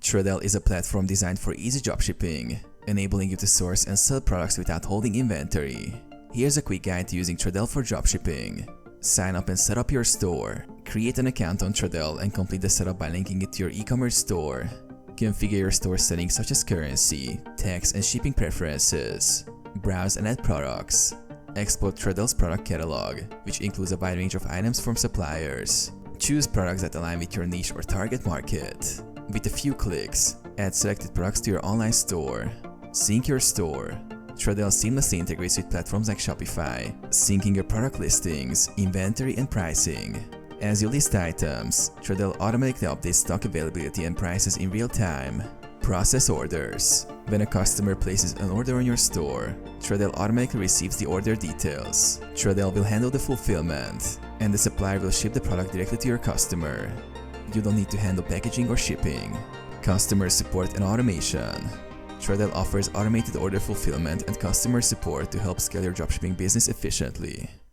Tradelle is a platform designed for easy dropshipping, enabling you to source and sell products without holding inventory. Here's a quick guide to using Tradelle for dropshipping. Sign up and set up your store. Create an account on Tradelle and complete the setup by linking it to your e-commerce store. Configure your store settings such as currency, tax, and shipping preferences. Browse and add products. Export Tradelle's product catalog, which includes a wide range of items from suppliers. Choose products that align with your niche or target market. With a few clicks, add selected products to your online store. Sync your store. Tradelle seamlessly integrates with platforms like Shopify, syncing your product listings, inventory, and pricing. As you list items, Tradelle automatically updates stock availability and prices in real time. Process orders. When a customer places an order on your store, Tradelle automatically receives the order details. Tradelle will handle the fulfillment, and the supplier will ship the product directly to your customer. You don't need to handle packaging or shipping. Customer support and automation. Tradelle offers automated order fulfillment and customer support to help scale your dropshipping business efficiently.